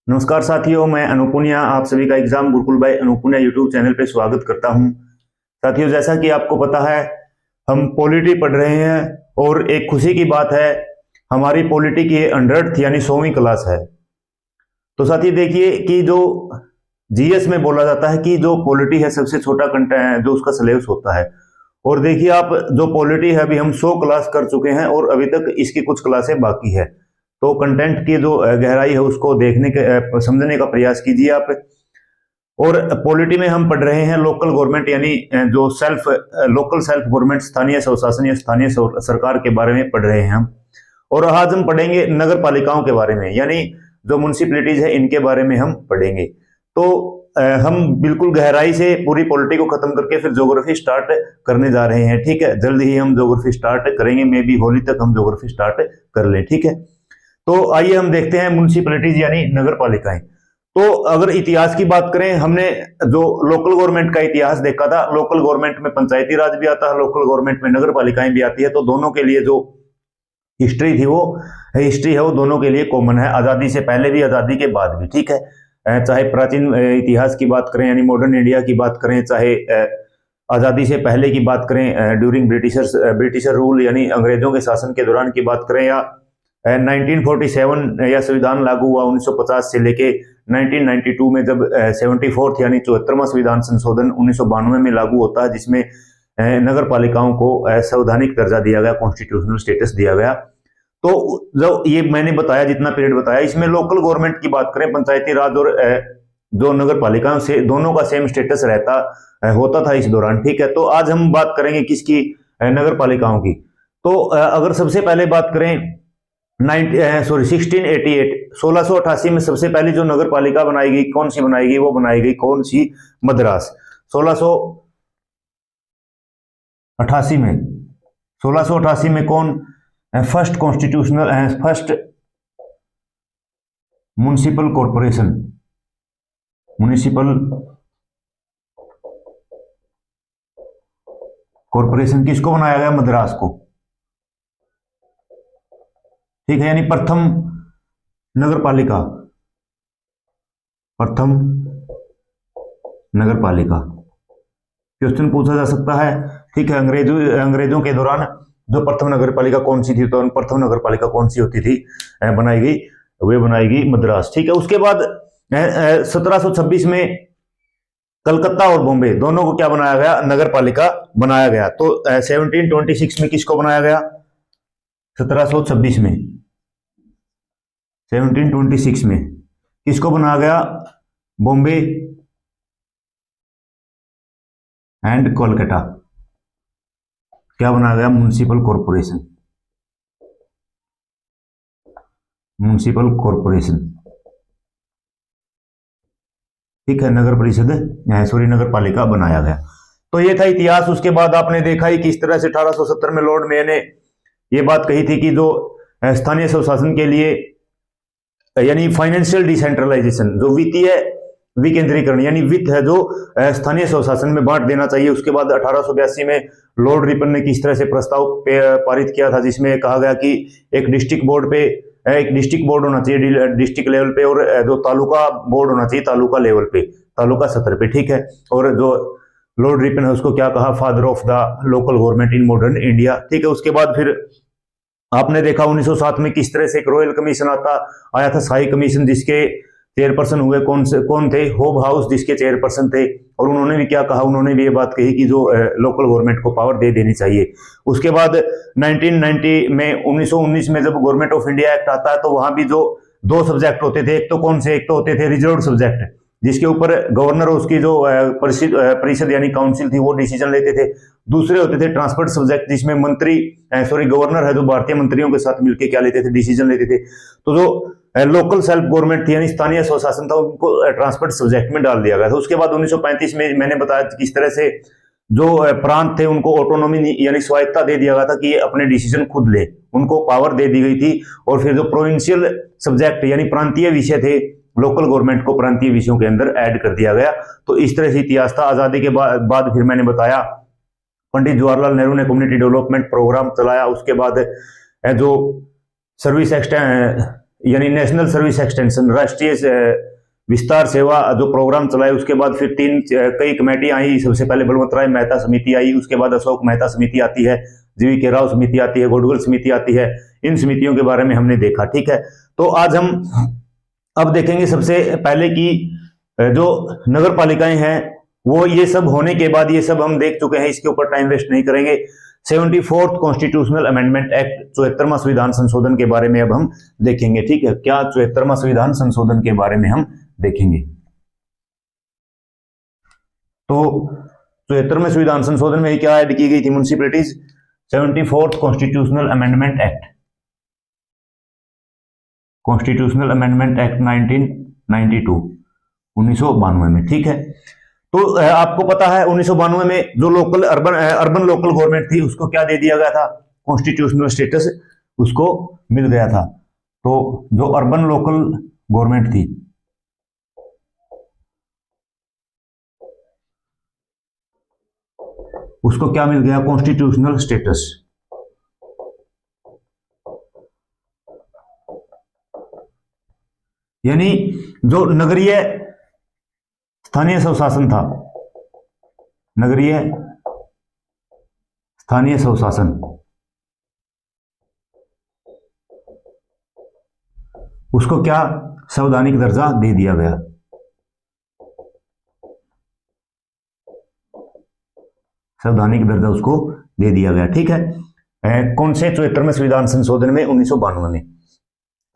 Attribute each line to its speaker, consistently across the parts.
Speaker 1: नमस्कार साथियों, मैं अनुपुनिया आप सभी का exam Gurukul by Anupuniya YouTube channel पे स्वागत करता हूं। साथियों, जैसा कि आपको पता है, हम पॉलिटी पढ़ रहे हैं और एक खुशी की बात है, हमारी पॉलिटी की 100th यानी 100वीं क्लास है। तो साथियों देखिए कि जो जीएस में बोला जाता है कि जो पॉलिटी है सबसे छोटा कंटेंट जो उसका सिलेबस होता है। और देखिए आप, जो पॉलिटी है अभी हम 100 क्लास कर चुके हैं और अभी तक इसकी कुछ क्लासें बाकी है। तो कंटेंट की जो गहराई है उसको देखने के समझने का प्रयास कीजिए आप। और पॉलिटी में हम पढ़ रहे हैं लोकल गवर्नमेंट यानी जो लोकल सेल्फ गवर्नमेंट, स्थानीय स्वशासन या स्थानीय सरकार के बारे में पढ़ रहे हैं हम। और आज हम पढ़ेंगे नगर पालिकाओं के बारे में, यानी जो म्यूनिसिपैलिटीज है इनके बारे में हम पढ़ेंगे। तो हम बिल्कुल गहराई से पूरी पॉलिटी को खत्म करके फिर ज्योग्राफी स्टार्ट करने जा रहे हैं। ठीक है, जल्द ही हम ज्योग्राफी स्टार्ट करेंगे, मे बी होली तक हम ज्योग्राफी स्टार्ट कर लें। ठीक है, तो आइए हम देखते हैं म्यूनिसिपैलिटीज यानी नगर पालिकाएं। तो अगर इतिहास की बात करें, हमने जो लोकल गवर्नमेंट का इतिहास देखा था, लोकल गवर्नमेंट में पंचायती राज भी आता है, लोकल गवर्नमेंट में नगर पालिकाएं भी आती है। तो दोनों के लिए जो हिस्ट्री है वो दोनों के लिए कॉमन है, आजादी से पहले भी आजादी के बाद भी। ठीक है, चाहे प्राचीन इतिहास की बात करें यानी मॉडर्न इंडिया की बात करें, चाहे आजादी से पहले की बात करें, ड्यूरिंग ब्रिटिशर रूल यानी अंग्रेजों के शासन के दौरान की बात करें, या 1947 या संविधान लागू हुआ 1950 से लेके 1992 में जब 74th यानी 74वां संविधान संशोधन 1992 में लागू होता है, जिसमें नगर पालिकाओं को संवैधानिक दर्जा दिया गया, कॉन्स्टिट्यूशनल स्टेटस दिया गया। तो जो ये मैंने बताया, जितना पीरियड बताया, इसमें लोकल गवर्नमेंट की बात करें, पंचायती राज और जो नगर पालिकाओं से दोनों का सेम स्टेटस होता था इस दौरान। ठीक है, तो आज हम बात करेंगे किसकी, नगर पालिकाओं की। तो अगर सबसे पहले बात करें 1688 में सबसे पहली जो नगर पालिका बनाई गई, कौन सी बनाई गई, वो बनाई गई कौन सी, मद्रास। 1688 में 1688 में कौन, फर्स्ट म्युनिसिपल कॉरपोरेशन किसको बनाया गया, मद्रास को। ठीक है, यानी प्रथम नगर पालिका क्वेश्चन पूछा जा सकता है। ठीक है, अंग्रेजों के दौरान जो प्रथम नगर पालिका कौन सी थी, तो प्रथम नगर पालिका कौन सी होती थी, बनाई गई, वे बनाई गई मद्रास। ठीक है, उसके बाद 1726 में कलकत्ता और बॉम्बे दोनों को क्या बनाया गया, नगर पालिका बनाया गया। तो 1726 में किसको बनाया गया, 1726 में 1726 में किसको बनाया गया, बॉम्बे एंड कोलकाता क्या बनाया गया, म्युनिसिपल कॉरपोरेशन। ठीक है, नगर परिषद नगर पालिका बनाया गया। तो ये था इतिहास। उसके बाद आपने देखा ही किस तरह से 1870 में लॉर्ड मेयर ने ये बात कही थी कि जो स्थानीय स्वशासन के लिए यानी फाइनेंशियल डिसेंट्रलाइजेशन, जो वित्तीय विकेंद्रीकरण यानी वित्त है जो स्थानीय स्वशासन में बांट देना चाहिए। उसके बाद 1882 में लॉर्ड रिपन ने किस तरह से प्रस्ताव पारित किया था, जिसमें कहा गया कि एक डिस्ट्रिक्ट बोर्ड होना चाहिए डिस्ट्रिक्ट लेवल पे, और जो तालुका बोर्ड होना चाहिए तालुका लेवल पे, तालुका सतर पे। ठीक है, और जो लॉर्ड रिपन है उसको क्या कहा, father of the local government in modern India. ठीक है, उसके बाद फिर आपने देखा 1907 में किस तरह से एक रॉयल कमीशन आया था, शाही कमीशन, जिसके चेयरपर्सन हुए कौन थे, होब हाउस, जिसके चेयरपर्सन थे। और उन्होंने भी क्या कहा, उन्होंने भी ये बात कही कि जो लोकल गवर्नमेंट को पावर दे देनी चाहिए। उसके बाद 1919 में जब गवर्नमेंट ऑफ इंडिया एक्ट आता है, तो वहां भी जो दो सब्जेक्ट होते थे, एक तो होते थे रिजर्व सब्जेक्ट, जिसके ऊपर गवर्नर और उसकी जो परिषद यानी काउंसिल थी वो डिसीजन लेते थे। दूसरे होते थे ट्रांसपोर्ट सब्जेक्ट, जिसमें गवर्नर है जो भारतीय मंत्रियों के साथ मिलकर क्या लेते थे, डिसीजन लेते थे। तो जो लोकल सेल्फ गवर्नमेंट थी यानी स्थानीय स्वशासन था, उनको ट्रांसपोर्ट सब्जेक्ट में डाल दिया गया था। उसके बाद 1935 में मैंने बताया किस तरह से जो प्रांत थे उनको ऑटोनॉमी यानी स्वायत्ता दे दिया गया था कि ये अपने डिसीजन खुद ले, उनको पावर दे दी गई थी। और फिर जो प्रोविंशियल सब्जेक्ट यानी प्रांतीय विषय थे, लोकल गवर्नमेंट को प्रांतीय विषयों के अंदर ऐड कर दिया गया। तो इस तरह से इतिहास था। आजादी के बाद फिर मैंने बताया पंडित जवाहरलाल नेहरू ने कम्युनिटी डेवलपमेंट प्रोग्राम चलाया। उसके बाद जो सर्विस यानी नेशनल सर्विस एक्सटेंशन, राष्ट्रीय विस्तार सेवा जो प्रोग्राम चलाए, उसके बाद फिर कई कमेटियां आई। सबसे पहले बलवंतराय मेहता समिति आई, उसके बाद अशोक मेहता समिति आती है, जीवी राव समिति आती है, गोडगल समिति आती है। इन समितियों के बारे में हमने देखा, ठीक है। तो आज हम अब देखेंगे सबसे पहले कि जो नगर पालिकाएं हैं वो ये सब होने के बाद, ये सब हम देख चुके हैं, इसके ऊपर टाइम वेस्ट नहीं करेंगे। 74th कॉन्स्टिट्यूशनल अमेंडमेंट एक्ट, 74वां संविधान संशोधन के बारे में अब हम देखेंगे, ठीक है। क्या 74वां संविधान संशोधन के बारे में हम देखेंगे। तो 74वें संविधान संशोधन में क्या ऐड की गई थी? Municipalities, 74th constitutional amendment act, constitutional amendment act 1992, 1992 में, ठीक है। तो आपको पता है 1992 में जो लोकल अर्बन लोकल गवर्नमेंट थी उसको क्या दे दिया गया था? कॉन्स्टिट्यूशनल स्टेटस उसको मिल गया था। तो जो अर्बन लोकल गवर्नमेंट थी उसको क्या मिल गया? Constitutional status. यानी जो नगरीय स्थानीय स्वशासन था, नगरीय स्थानीय स्वशासन, उसको क्या संवैधानिक दर्जा दे दिया गया। संवैधानिक दर्जा उसको दे दिया गया, ठीक है। कौन से 74वें संविधान संशोधन में? 1992 में।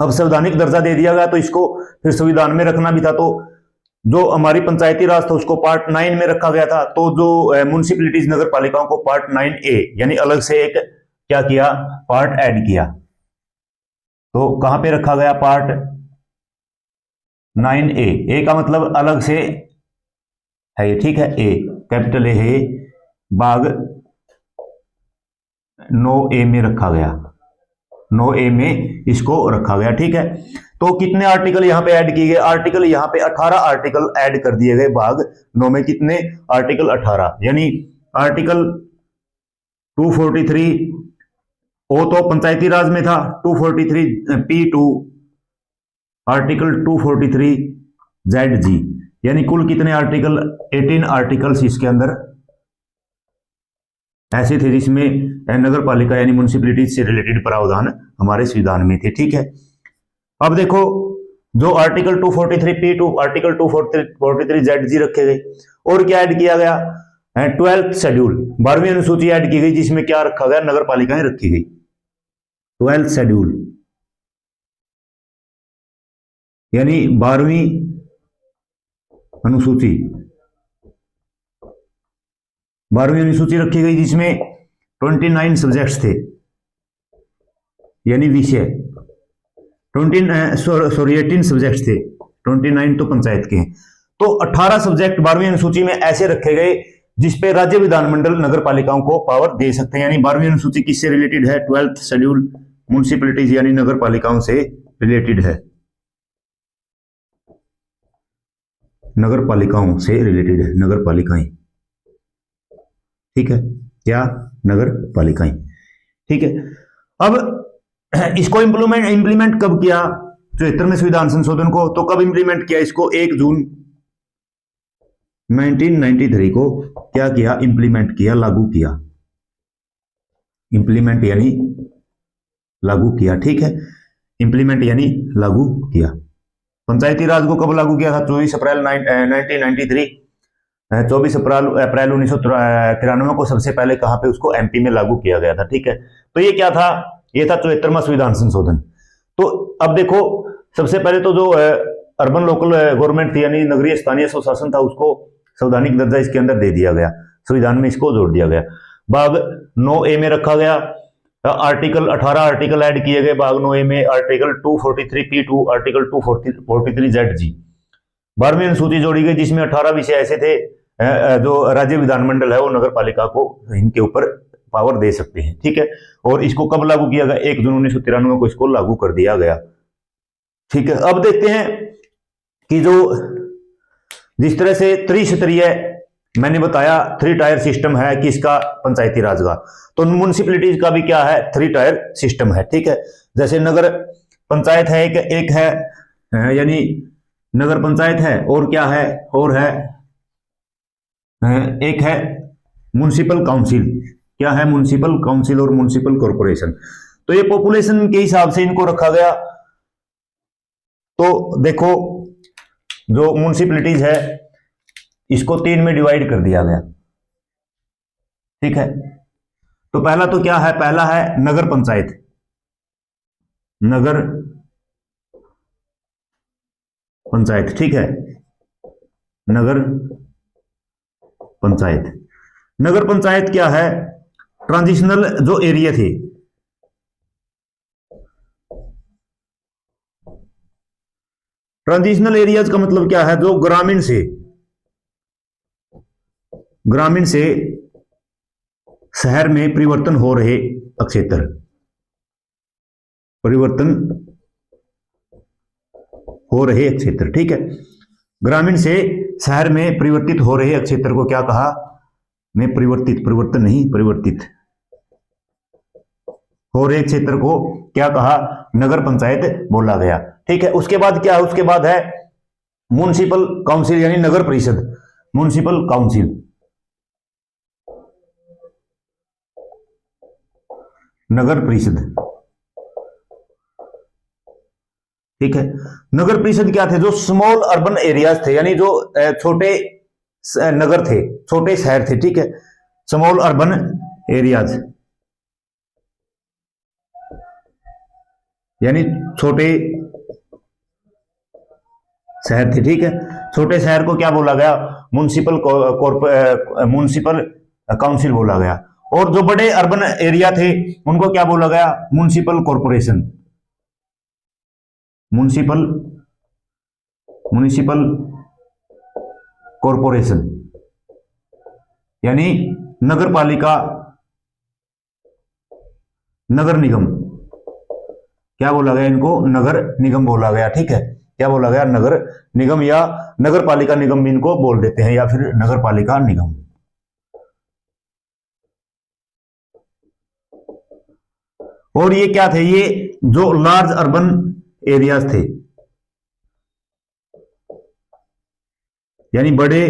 Speaker 1: अब संवैधानिक दर्जा दे दिया गया तो इसको फिर संविधान में रखना भी था। तो जो हमारी पंचायती राज था उसको पार्ट 9 में रखा गया था। तो जो म्युनिसिपैलिटीज नगर पालिकाओं को पार्ट 9A यानी अलग से एक क्या किया? पार्ट ऐड किया। तो कहां पे रखा गया? Part 9A। ए का मतलब अलग से है ये, ठीक है। ए कैपिटल ए है, भाग 9A में रखा गया, 9A में इसको रखा गया, ठीक है। तो कितने आर्टिकल यहां पे ऐड किए गए? आर्टिकल यहां पे 18 आर्टिकल ऐड कर दिए गए भाग 9 में। कितने आर्टिकल? 18। यानी आर्टिकल 243 वो तो पंचायती राज में था, 243P2, आर्टिकल 243ZG, यानी कुल कितने आर्टिकल? 18 आर्टिकल्स इसके अंदर ऐसे थे जिसमें नगर पालिका यानी म्युनिसिपैलिटीज से रिलेटेड प्रावधान हमारे संविधान में थे, ठीक है। अब देखो जो आर्टिकल 243P2, आर्टिकल 243ZG रखे गए। और क्या ऐड किया गया? 12th शेड्यूल, 12वीं अनुसूची ऐड की गई, जिसमें क्या रखा गया? नगर पालिकाएं रखी गई। 12th शेड्यूल यानी 12वीं अनुसूची, 12वीं अनुसूची रखी गई जिसमें 29 सब्जेक्ट्स थे, यानी विषय 18 सब्जेक्ट्स थे, 29 तो पंचायत के हैं। तो 18 सब्जेक्ट 12वीं अनुसूची में ऐसे रखे गए जिसपे राज्य विधानमंडल नगर पालिकाओं को पावर दे सकते हैं। यानी 12वीं अनुसूची किससे रिलेटेड है? 12th शेड्यूल म्युनिसिपैलिटीज यानी नगर पालिकाओं से रिलेटेड है, नगर पालिकाओं से रिलेटेड है, नगर पालिकाएं, ठीक है। क्या? नगर पालिकाएं, ठीक है। अब इसको इंप्लीमेंट कब किया? 74वें संविधान संशोधन को। तो कब इंप्लीमेंट किया इसको? 1 जून 1993 को क्या किया? इंप्लीमेंट किया, लागू किया। इंप्लीमेंट यानी लागू किया, ठीक है। इंप्लीमेंट यानी लागू किया। पंचायती राज को कब लागू किया था? 24 अप्रैल 1993। 24 अप्रैल 1993 को सबसे पहले कहां पे उसको MP में लागू किया गया था, ठीक है। तो ये क्या था? ये था 74वां संविधान संशोधन। तो अब देखो सबसे पहले तो जो अर्बन लोकल गवर्नमेंट थी यानी नगरीय स्थानीय स्वशासन था, उसको संवैधानिक दर्जा इसके अंदर दे दिया गया, संविधान में इसको जोड़ दिया गया। भाग 9A में रखा गया, आर्टिकल 18 आर्टिकल ऐड किए गए भाग 9A में। आर्टिकल 243P2, आर्टिकल 243ZG, 12वीं अनुसूची जोड़ी गई जिसमें 18 विषय ऐसे थे जो राज्य विधानमंडल है वो नगर पालिका को इनके ऊपर पावर दे सकते हैं, ठीक है। और इसको कब लागू किया गया? 1 जून 1993 को इसको लागू कर दिया गया, ठीक है। अब देखते हैं कि जो जिस तरह से त्रिस्तरीय मैंने बताया 3 टायर सिस्टम है किसका? पंचायती राज का। तो म्युनिसिपैलिटीज का भी क्या है? 3 टायर सिस्टम है, ठीक है। जैसे नगर पंचायत है, एक है यानी नगर पंचायत है, और क्या है, और है एक है म्युनिसिपल काउंसिल। क्या है? म्युनिसिपल काउंसिल और म्युनिसिपल कॉर्पोरेशन। तो ये पॉपुलेशन के हिसाब से इनको रखा गया। तो देखो जो म्युनिसिपैलिटीज है इसको 3 में डिवाइड कर दिया गया, ठीक है। तो पहला तो क्या है? पहला है नगर पंचायत। नगर पंचायत, ठीक है, नगर पंचायत। नगर पंचायत क्या है? ट्रांजिशनल जो एरिया थे, ट्रांजिशनल एरियाज का मतलब क्या है? जो ग्रामीण से शहर में परिवर्तन हो रहे क्षेत्र, परिवर्तन हो रहे क्षेत्र, ठीक है। ग्रामीण से शहर में परिवर्तित हो रहे क्षेत्र को क्या कहा? में परिवर्तन नहीं, परिवर्तित हो रहे क्षेत्र को क्या कहा? नगर पंचायत बोला गया, ठीक है। उसके बाद क्या है? उसके बाद है म्युनिसिपल काउंसिल यानी नगर परिषद। म्युनिसिपल काउंसिल, नगर परिषद, ठीक है। नगर परिषद क्या थे? जो स्मॉल अर्बन एरियाज थे, यानी जो छोटे नगर थे, छोटे शहर थे, ठीक है, स्मॉल अर्बन एरियाज, यानी छोटे शहर थे, ठीक है। छोटे शहर को क्या बोला गया? म्युनिसिपल म्युनिसिपल काउंसिल बोला गया। और जो बड़े अर्बन एरिया थे उनको क्या बोला गया? Municipal corporation, municipal municipal corporation, यानी नगर पालिका, नगर निगम। क्या बोला गया इनको? नगर निगम बोला गया, ठीक है। क्या बोला गया? नगर निगम या नगर पालिका निगम भी इनको बोल देते हैं, या फिर नगर पालिका निगम। और ये क्या थे? ये जो लार्ज अर्बन एरियाज थे, यानी बड़े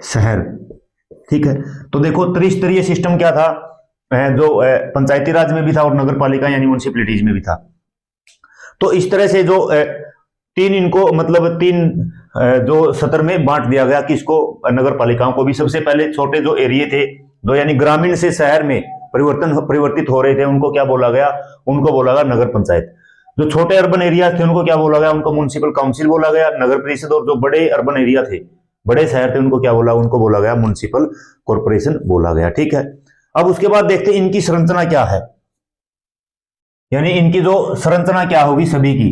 Speaker 1: शहर, ठीक है। तो देखो त्रिस्तरीय सिस्टम क्या था? जो पंचायती राज में भी था और नगर पालिका यानी म्युनिसिपैलिटीज में भी था। तो इस तरह से जो तीन इनको मतलब तीन जो सत्र में बांट दिया गया, किसको? नगर पालिकाओं को भी। सबसे पहले छोटे जो एरिया थे, जो यानी ग्रामीण से शहर में परिवर्तित हो रहे थे, उनको क्या बोला गया? उनको बोला गया नगर पंचायत। जो छोटे अर्बन एरिया थे उनको क्या बोला गया? उनको म्युनिसिपल काउंसिल बोला गया, नगर परिषद। और जो बड़े अर्बन एरिया थे, बड़े शहर थे, उनको क्या बोला? उनको बोला गया म्युनिसिपल कॉर्पोरेशन बोला गया, ठीक है। अब उसके बाद देखते हैं इनकी संरचना क्या है, यानी इनकी जो संरचना क्या होगी, सभी की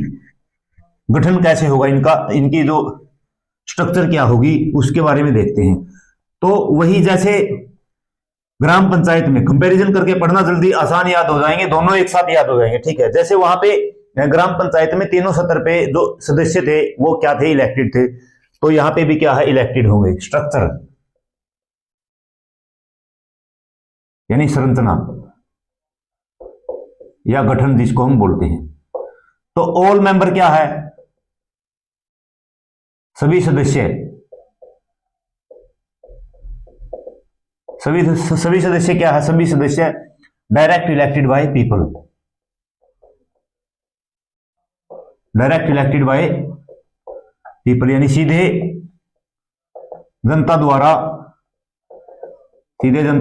Speaker 1: गठन कैसे होगा इनका, इनकी जो स्ट्रक्चर क्या होगी उसके बारे में देखते हैं। तो वही जैसे ग्राम पंचायत में कंपैरिजन करके पढ़ना, जल्दी आसान याद हो जाएंगे, दोनों एक साथ याद हो जाएंगे, ठीक है। जैसे वहां पे ग्राम पंचायत में तीनों सत्र पे जो सदस्य थे वो क्या थे? इलेक्टेड थे। तो यहां पे भी क्या है? इलेक्टेड होंगे। स्ट्रक्चर यानी संरचना या गठन जिसको हम बोलते हैं। तो ऑल मेंबर क्या है? सभी सदस्य, सभी सदस्य क्या है? सभी सदस्य direct elected by people, direct elected by people, यानी सीधे जनता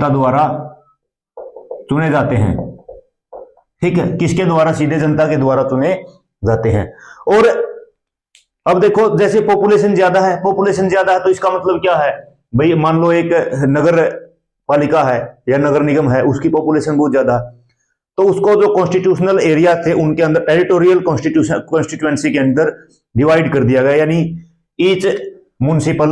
Speaker 1: द्वारा चुने जाते हैं, ठीक है। किसके द्वारा? सीधे जनता के द्वारा चुने जाते हैं। और अब देखो जैसे पॉपुलेशन ज्यादा है, तो इसका मतलब क्या है भाई? मान लो एक नगर पालिका है या नगर निगम है, उसकी पॉपुलेशन बहुत ज्यादा, तो उसको जो कॉन्स्टिट्यूशनल एरिया थे उनके अंदर टेरिटोरियल कॉन्स्टिट्यूएंसी के अंदर डिवाइड कर दिया गया, यानी each municipal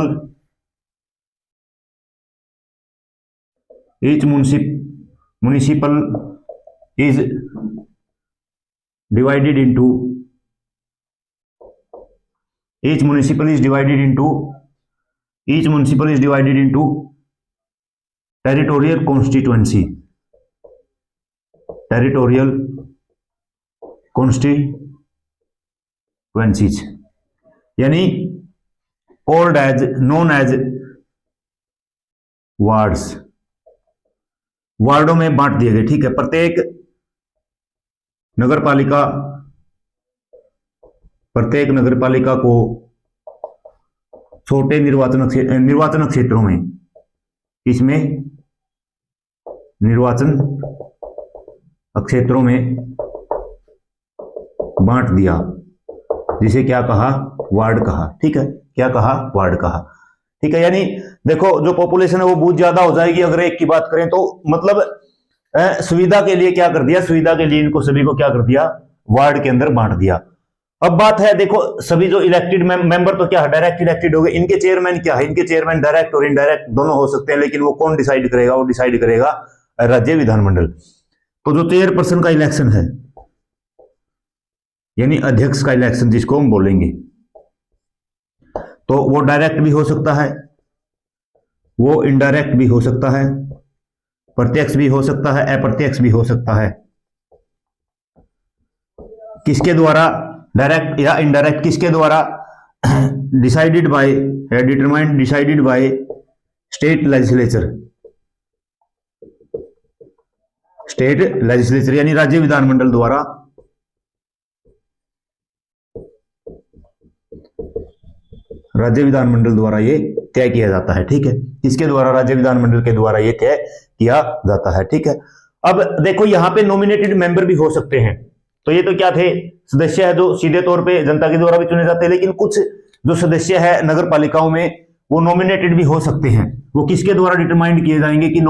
Speaker 1: is divided into each municipal is divided into territorial constituency, territorial constituencies, यानी called as known as wards, वार्डों में बांट दिए गए। ठीक है, प्रत्येक नगरपालिका को छोटे निर्वाचन क्षेत्रों में, इसमें निर्वाचन क्षेत्रों में बांट दिया, जिसे क्या कहा, वार्ड कहा। ठीक है, क्या कहा, वार्ड कहा। ठीक है, यानी देखो जो पॉपुलेशन है वो बहुत ज्यादा हो जाएगी अगर एक की बात करें तो, मतलब सुविधा के लिए क्या कर दिया, सुविधा के लिए इनको सभी को क्या कर दिया, वार्ड के अंदर बांट दिया। अब बात है, देखो सभी जो इलेक्टेड मेंबर तो क्या है, डायरेक्ट इलेक्टेड हो गए। इनके चेयरमैन क्या है, इनके चेयरमैन डायरेक्ट और इनडायरेक्ट दोनों हो सकते हैं, लेकिन वो कौन डिसाइड करेगा, वो डिसाइड करेगा राज्य विधानमंडल। तो जो चेयरपर्सन का इलेक्शन है, यानी अध्यक्ष का इलेक्शन जिसको हम बोलेंगे, तो वो डायरेक्ट भी हो सकता है, वो इनडायरेक्ट भी हो सकता है, प्रत्यक्ष भी हो सकता है, अप्रत्यक्ष भी हो सकता है। किसके द्वारा, डायरेक्ट या इनडायरेक्ट, किसके द्वारा, डिसाइडेड बाय या determined, decided by state legislature, state legislature यानी राज्य विधानमंडल द्वारा, राज्य विधानमंडल द्वारा ये तय किया जाता है। ठीक है, किसके द्वारा, राज्य विधानमंडल के द्वारा ये तय किया जाता है। ठीक है, अब देखो यहां पे नॉमिनेटेड मेंबर भी हो सकते हैं। तो ये तो क्या थे, सदस्य है जो सीधे तौर पे जनता के द्वारा भी चुने जाते हैं, लेकिन कुछ जो सदस्य है नगर पालिकाओं में वो नॉमिनेटेड भी हो सकते हैं। वो किसके द्वारा डिटरमाइंड किए जाएंगे कि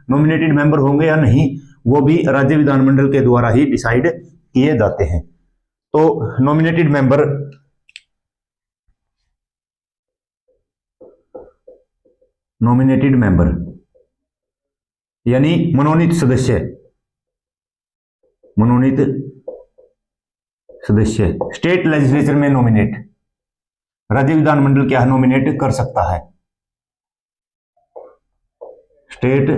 Speaker 1: नॉमिनेटेड मेंबर होंगे या नहीं, वो भी राज्य विधानमंडल के द्वारा ही डिसाइड किए जाते हैं। तो नॉमिनेटेड मेंबर यानी मनोनीत सदस्य स्टेट लेजिस्लेचर में नॉमिनेट, राज्य विधानमंडल क्या नॉमिनेट कर सकता है, स्टेट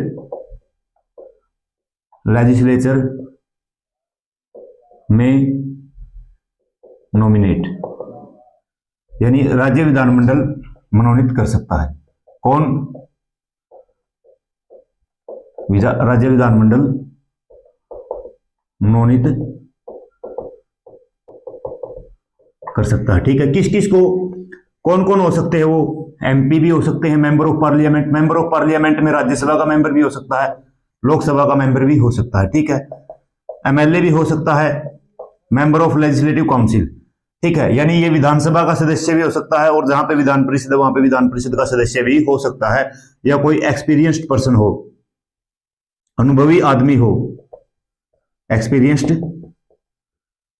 Speaker 1: लेजिस्लेचर में नॉमिनेट, यानी राज्य विधानमंडल मनोनीत कर सकता है। कौन, राज्य विधानमंडल मनोनीत कर सकता है। ठीक है, किस किस को, कौन कौन हो सकते हैं, वो एमपी भी हो सकते हैं, मेंबर ऑफ पार्लियामेंट में राज्यसभा का मेंबर भी हो सकता है, लोकसभा का मेंबर भी हो सकता है। ठीक है, एमएलए भी हो सकता है, मेंबर ऑफ लेजिस्लेटिव काउंसिल। ठीक है, यानी ये विधानसभा का सदस्य भी हो सकता है, और जहां पे विधान परिषद है वहां पे विधान परिषद का सदस्य भी हो सकता है, या कोई एक्सपीरियंस्ड पर्सन हो, अनुभवी आदमी हो, एक्सपीरियंस्ड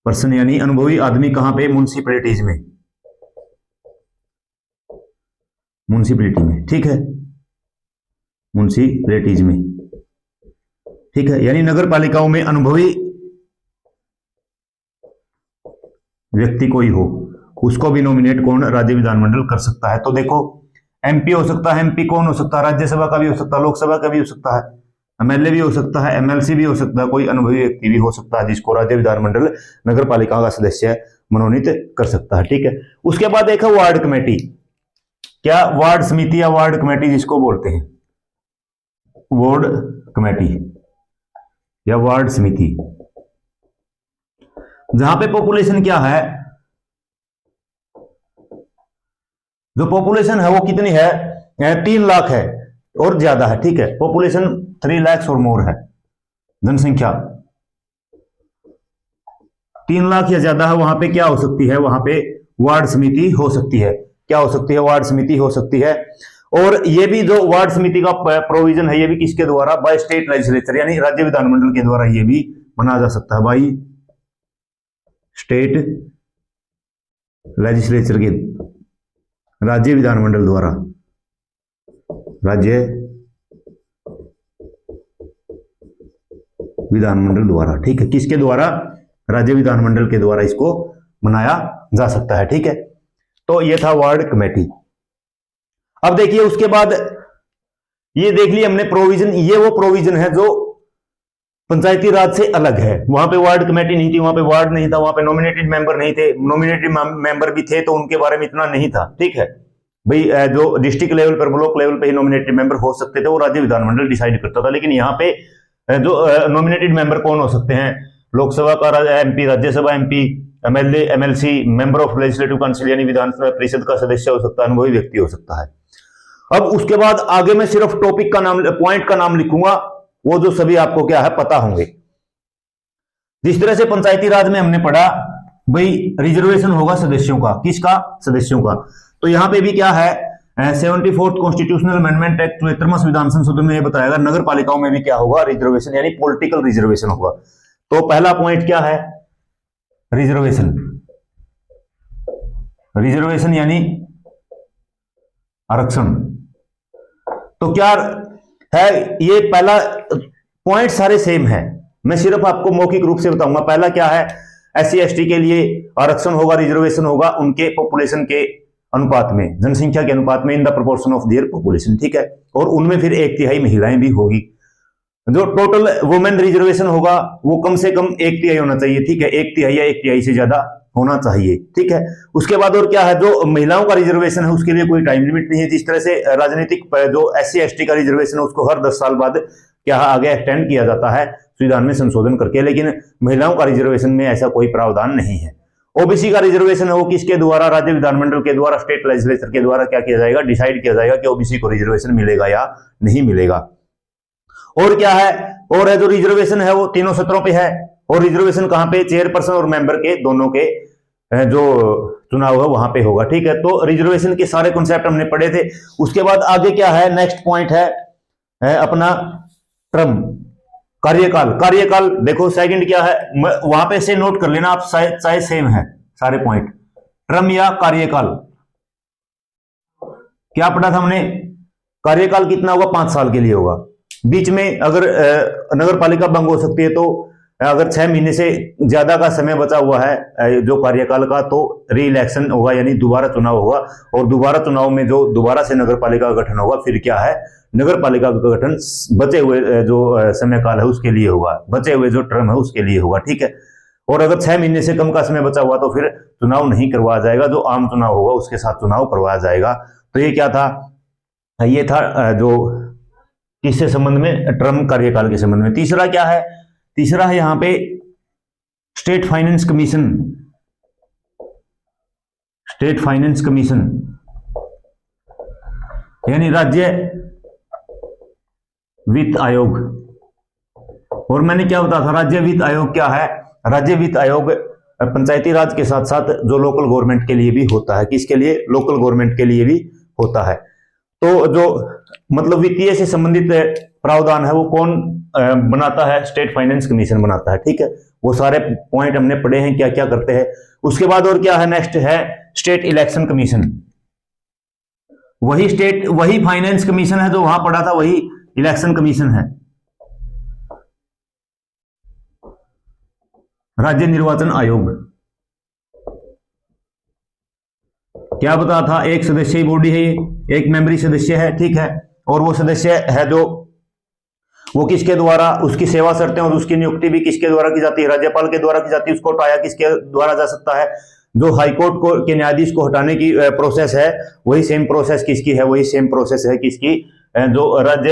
Speaker 1: पर्सन यानी अनुभवी आदमी। कहां पे, म्युनिसिपैलिटीज में, ठीक है, म्युनिसिपैलिटीज में। ठीक है, यानी नगर पालिकाओं में अनुभवी व्यक्ति कोई हो, उसको भी नॉमिनेट कौन, राज्य विधानमंडल कर सकता है। तो देखो एमपी हो सकता है, एमपी कौन हो सकता है, राज्यसभा का भी हो सकता है, लोकसभा का भी हो सकता है, एमएलए भी हो सकता है, एमएलसी भी हो सकता है, कोई अनुभवी व्यक्ति भी हो सकता है जिसको राज्य विधानमंडल नगर पालिका का सदस्य मनोनीत कर सकता है। ठीक है, उसके बाद देखा वार्ड कमेटी, क्या वार्ड समिति या वार्ड कमेटी जिसको बोलते हैं, वार्ड कमेटी या वार्ड समिति, जहां पे पॉपुलेशन क्या है, जो पॉपुलेशन है वो कितनी है, 3 लाख है और ज्यादा है। ठीक है, पॉपुलेशन 3 लाख और मोर है, जनसंख्या 3 लाख या ज्यादा है, वहां पे क्या हो सकती है, वहां पे वार्ड समिति हो सकती है। क्या हो सकती है, वार्ड समिति हो सकती है। और ये भी जो वार्ड समिति का प्रोविजन है, ये भी किसके द्वारा, बाय स्टेट लेजिस्लेचर, यानी राज्य विधानमंडल के द्वारा ये भी बनाया जा सकता है, बाई स्टेट लेजिस्लेचर के, राज्य विधानमंडल द्वारा, राज्य विधानमंडल द्वारा। ठीक है, किसके द्वारा, राज्य विधानमंडल के द्वारा इसको बनाया जा सकता है। ठीक है, तो ये था वार्ड कमेटी। अब देखिए उसके बाद ये देख लिया हमने प्रोविजन, ये वो प्रोविजन है जो पंचायती राज से अलग है। वहां पे वार्ड कमेटी नहीं थी, वहां पे वार्ड नहीं था, वहां पे नॉमिनेटेड मेंबर नहीं थे, नॉमिनेटेड मेंबर भी थे तो उनके बारे में इतना नहीं था। ठीक है भाई, जो डिस्ट्रिक्ट लेवल पर, ब्लॉक लेवल पे ही नॉमिनेटेड मेंबर हो सकते थे, वो राज्य विधानमंडल डिसाइड करता था। लेकिन यहाँ पे जो नॉमिनेटेड मेंबर कौन हो सकते हैं, लोकसभा का MP, Rajya Sabha MP, MLA, MLC, member of legislative council यानी विधान परिषद का सदस्य हो सकता है, अनुभवी व्यक्ति हो सकता है। अब उसके बाद आगे मैं सिर्फ टॉपिक का नाम, पॉइंट का नाम लिखूंगा, वो जो सभी आपको क्या है पता होंगे। जिस तरह से पंचायती राज में हमने पढ़ा भाई रिजर्वेशन होगा सदस्यों का, किसका, सदस्यों का। तो यहां पे भी क्या है, 74th कॉन्स्टिट्यूशनल अमेंडमेंट एक्ट 73वां विधान संशोधन में ये बताया गया नगर पालिकाओं में भी क्या होगा, रिजर्वेशन यानी पॉलिटिकल रिजर्वेशन होगा। तो पहला पॉइंट क्या है, रिजर्वेशन। रिजर्वेशन यानी आरक्षण। तो क्या है, ये पहला पॉइंट सारे सेम है, मैं सिर्फ आपको मौखिक रूप से बताऊंगा। पहला क्या है, एससी एसटी के लिए आरक्षण होगा, रिजर्वेशन होगा उनके पॉपुलेशन के अनुपात में, जनसंख्या के अनुपात में, in the proportion of their population. ठीक है, और उनमें फिर 1/3 महिलाएं भी होगी। जो टोटल वुमेन रिजर्वेशन होगा वो कम से कम 1/3 होना चाहिए। ठीक है, 1/3 या 1/3 से ज्यादा होना चाहिए। ठीक है, उसके बाद और क्या है, जो महिलाओं का रिजर्वेशन है उसके लिए कोई टाइम लिमिट नहीं है। जिस तरह से राजनीतिक जो एससी एसटी का रिजर्वेशन है उसको हर 10 साल बाद क्या आगे एक्सटेंड किया जाता है संविधान में संशोधन करके, लेकिन महिलाओं का रिजर्वेशन में ऐसा कोई प्रावधान नहीं है। ओबीसी का रिजर्वेशन है वो किसके द्वारा, राज्य विधानमंडल के द्वारा, स्टेट लेजिस्लेचर के द्वारा क्या किया जाएगा, डिसाइड किया जाएगा कि ओबीसी को रिजर्वेशन मिलेगा या नहीं मिलेगा। और क्या है, और है जो रिजर्वेशन है वो तीनों सत्रों पे है। और रिजर्वेशन कहां पे, चेयरपर्सन और मेंबर के दोनों के जो चुनाव है वहां पे होगा। ठीक है, तो रिजर्वेशन के सारे कॉन्सेप्ट हमने पढ़े थे। उसके बाद आगे क्या है, नेक्स्ट पॉइंट है अपना टर्म, कार्यकाल। कार्यकाल देखो सेकंड क्या है, वहां पे से नोट कर लेना आप, चाहे सेम है सारे पॉइंट, टर्म या कार्यकाल। क्या पढ़ा था हमने, कार्यकाल कितना होगा, 5 साल के लिए होगा। बीच में अगर नगर पालिका भंग हो सकती है, तो अगर 6 महीने से ज्यादा का समय बचा हुआ है जो कार्यकाल का, तो री इलेक्शन होगा यानी दोबारा चुनाव होगा। और दोबारा चुनाव में जो दोबारा से नगर पालिका का गठन होगा, फिर क्या है, नगर पालिका का गठन बचे हुए जो समय काल है उसके लिए होगा, बचे हुए जो टर्म है उसके लिए होगा। ठीक है, और अगर 6 महीने से कम का समय बचा हुआ तो फिर चुनाव नहीं करवाया जाएगा, जो आम चुनाव होगा उसके साथ चुनाव करवाया जाएगा। तो ये क्या था, ये था जो किससे संबंध में, टर्म, कार्यकाल के संबंध में। तीसरा क्या है, तीसरा है यहां पे state finance commission. State finance commission यानी राज्य वित्त आयोग। और मैंने क्या बताया था, राज्य वित्त आयोग क्या है, राज्य वित्त आयोग पंचायती राज के साथ साथ जो लोकल गवर्नमेंट के लिए भी होता है, किसके लिए, लोकल गवर्नमेंट के लिए भी होता है। तो जो मतलब वित्तीय से संबंधित प्रावधान है वो कौन बनाता है, स्टेट फाइनेंस कमीशन बनाता है। ठीक है, वो सारे पॉइंट हमने पढ़े हैं क्या क्या करते हैं। उसके बाद और क्या है, नेक्स्ट है स्टेट इलेक्शन कमीशन। वही फाइनेंस कमीशन है जो वहां पढ़ा था, वही इलेक्शन कमीशन है। राज्य निर्वाचन आयोग क्या बता था, एक सदस्यीय बॉडी है, एक मेंबरी सदस्य है। ठीक है, और वो सदस्य है जो वो किसके द्वारा, उसकी सेवा शर्तें और उसकी नियुक्ति भी किसके द्वारा की जाती है, राज्यपाल के द्वारा की जाती है। उसको हटाया किसके द्वारा जा सकता है, जो हाईकोर्ट को के न्यायाधीश को हटाने की प्रोसेस है, वही सेम प्रोसेस किसकी है, वही सेम प्रोसेस है किसकी, जो राज्य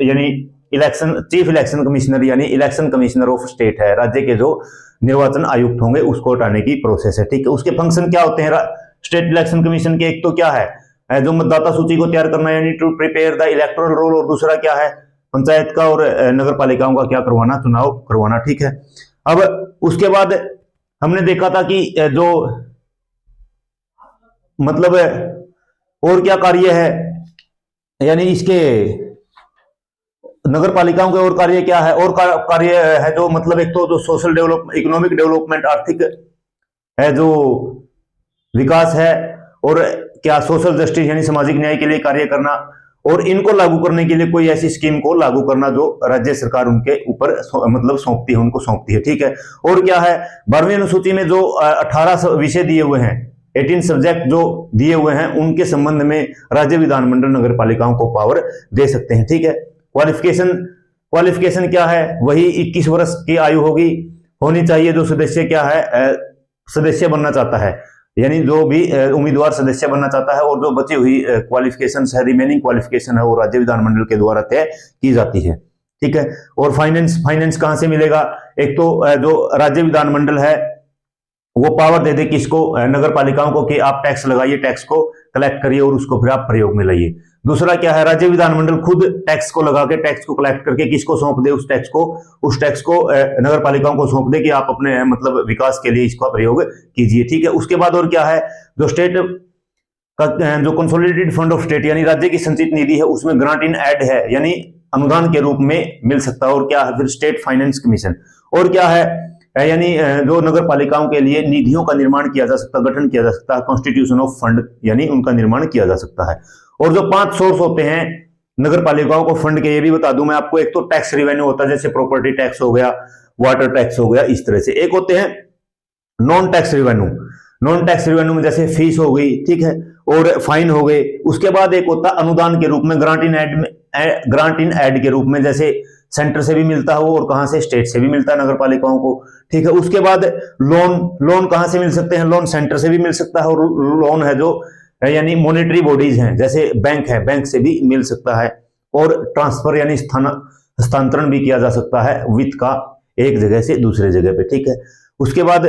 Speaker 1: यानी इलेक्शन, चीफ इलेक्शन कमिश्नर यानी इलेक्शन कमिश्नर ऑफ स्टेट है, राज्य के जो निर्वाचन आयुक्त होंगे उसको हटाने की प्रोसेस है। ठीक है, उसके फंक्शन क्या होते हैं स्टेट इलेक्शन कमीशन के, एक तो क्या है जो मतदाता सूची को तैयार करना यानी to prepare the electoral roll, और दूसरा क्या है पंचायत का और नगर पालिकाओं का क्या करवाना, चुनाव करवाना। ठीक है, अब उसके बाद हमने देखा था कि जो मतलब और क्या कार्य है, यानी इसके नगर पालिकाओं के और कार्य क्या है, और कार्य है जो मतलब एक तो जो सोशल डेवलपमेंट, इकोनॉमिक डेवलपमेंट, आर्थिक है जो विकास है, और क्या सोशल जस्टिस यानी सामाजिक न्याय के लिए कार्य करना, और इनको लागू करने के लिए कोई ऐसी स्कीम को लागू करना जो राज्य सरकार उनके ऊपर मतलब सौंपती है, उनको सौंपती है। ठीक है, और क्या है 12वीं अनुसूची में जो 18 विषय दिए हुए हैं, 18 सब्जेक्ट जो दिए हुए हैं, उनके संबंध में राज्य विधानमंडल नगर पालिकाओं को पावर दे सकते हैं। ठीक है, क्वालिफिकेशन क्वालिफिकेशन क्या है, वही 21 वर्ष की आयु होनी चाहिए जो सदस्य क्या है, सदस्य बनना चाहता है, यानी जो भी उम्मीदवार सदस्य बनना चाहता है, और जो बची हुई क्वालिफिकेशन है, रिमेनिंग क्वालिफिकेशन है, वो राज्य विधानमंडल के द्वारा तय की जाती है। ठीक है। और फाइनेंस कहां से मिलेगा? एक तो जो राज्य विधानमंडल है वो पावर दे दे किसको, नगर पालिकाओं को, कि आप टैक्स लगाइए, टैक्स को कलेक्ट करिए और उसको फिर आप प्रयोग में लाइए। दूसरा क्या है, राज्य विधानमंडल खुद टैक्स को लगा के, टैक्स को कलेक्ट करके किसको सौंप दे, उस टैक्स को नगर पालिकाओं को सौंप दे कि आप अपने मतलब विकास के लिए इसका प्रयोग कीजिए। ठीक है। उसके बाद और क्या है, जो स्टेट का जो कंसोलिडेटेड फंड ऑफ स्टेट यानी राज्य की संचित निधि है, उसमें ग्रांट इन एड है, यानी अनुदान के रूप में मिल सकता है। और क्या है फिर, स्टेट फाइनेंस कमीशन। और क्या है, यानी जो नगर पालिकाओं के लिए निधियों का निर्माण किया जा सकता है, गठन किया जा सकता है, कॉन्स्टिट्यूशन ऑफ फंड, यानी उनका निर्माण किया जा सकता है। और जो 5 सोर्स होते हैं नगर पालिकाओं को फंड के, ये भी बता दूं मैं आपको। एक तो टैक्स रिवेन्यू होता है, जैसे प्रॉपर्टी टैक्स हो गया, वाटर टैक्स हो गया, इस तरह से। एक होते हैं non tax revenue. Non tax revenue में जैसे फीस हो गई, ठीक है, और फाइन हो गए। उसके बाद एक होता अनुदान के रूप में, ग्रांट इन एड के रूप में, जैसे सेंटर से भी मिलता है वो, और कहां से, स्टेट से भी मिलता है नगर पालिकाओं को। ठीक है। उसके बाद लोन कहां से मिल सकते हैं? लोन सेंटर से भी मिल सकता है, और लोन है जो यानी मॉनेटरी बॉडीज हैं, जैसे बैंक है, बैंक से भी मिल सकता है। और ट्रांसफर यानी हस्तांतरण भी किया जा सकता है वित्त का, एक जगह से दूसरे जगह पे। ठीक है। उसके बाद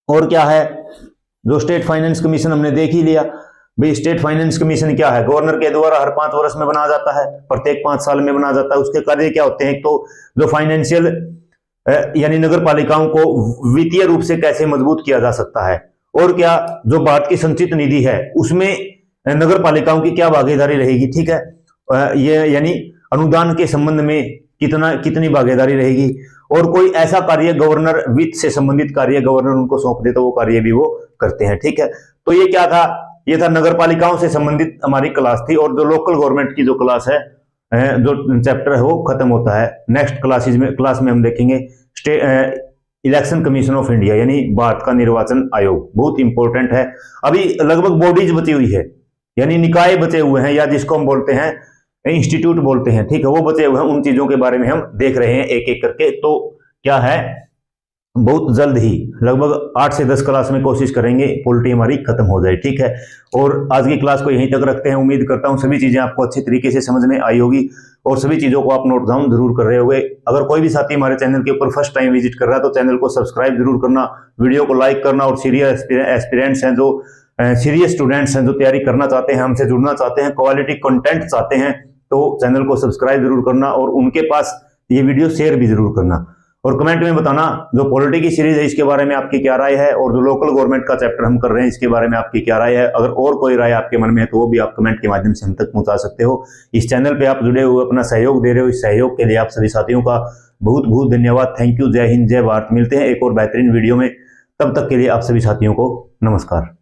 Speaker 1: और क्या है, जो स्टेट फाइनेंस कमीशन हमने देख ही लिया भाई। स्टेट फाइनेंस कमीशन क्या है, गवर्नर के द्वारा हर 5 वर्ष में बनाया जाता है, प्रत्येक 5 साल में बनाया जाता है। उसके कार्य क्या होते हैं? एक तो जो फाइनेंशियल यानी नगर पालिकाओं को वित्तीय रूप से कैसे मजबूत किया जा सकता है, और क्या जो भारत की संचित निधि है उसमें नगर पालिकाओं की क्या भागीदारी रहेगी। ठीक है। ये यानी अनुदान के संबंध में कितनी भागीदारी रहेगी, और कोई ऐसा कार्य गवर्नर, वित्त से संबंधित कार्य गवर्नर उनको सौंप दे तो वो कार्य भी वो करते हैं। ठीक है। तो ये क्या था, ये था नगर पालिकाओं से संबंधित हमारी क्लास थी। और जो लोकल गवर्नमेंट की जो क्लास है, जो चैप्टर है वो खत्म होता है। नेक्स्ट क्लास में हम देखेंगे इलेक्शन कमीशन ऑफ इंडिया, यानी भारत का निर्वाचन आयोग। बहुत इंपॉर्टेंट है। अभी लगभग बॉडीज बची हुई है, यानी निकाय बचे हुए हैं, या जिसको हम बोलते हैं इंस्टीट्यूट बोलते हैं। ठीक है। वो बचे हुए हैं, उन चीजों के बारे में हम देख रहे हैं एक एक करके। तो क्या है, बहुत जल्द ही लगभग 8 से 10 क्लास में कोशिश करेंगे पॉलिटी हमारी खत्म हो जाए। ठीक है। और आज की क्लास को यहीं तक रखते हैं। उम्मीद करता हूं सभी चीजें आपको अच्छी तरीके से समझ में आई होगी, और सभी चीजों को आप नोट डाउन जरूर कर रहे होंगे। अगर कोई भी साथी हमारे चैनल के ऊपर फर्स्ट टाइम विजिट कर रहा है तो चैनल को सब्सक्राइब जरूर करना, वीडियो को लाइक करना, और सीरियस एस्पिरेंट्स हैं, जो सीरियस स्टूडेंट्स हैं, जो तैयारी करना चाहते हैं, हमसे जुड़ना चाहते हैं, क्वालिटी कंटेंट चाहते हैं, तो चैनल को सब्सक्राइब जरूर करना, और उनके पास ये वीडियो शेयर भी जरूर करना। और कमेंट में बताना जो पॉलिटी की सीरीज है इसके बारे में आपकी क्या राय है, और जो लोकल गवर्नमेंट का चैप्टर हम कर रहे हैं इसके बारे में आपकी क्या राय है। अगर और कोई राय आपके मन में है तो वो भी आप कमेंट के माध्यम से हम तक पहुंचा सकते हो। इस चैनल पे आप जुड़े हुए अपना सहयोग दे रहे हो, इस सहयोग के लिए आप सभी साथियों का बहुत बहुत धन्यवाद। Thank you. जय हिंद, जय भारत। मिलते हैं एक और बेहतरीन वीडियो में, तब तक के लिए आप सभी साथियों को नमस्कार।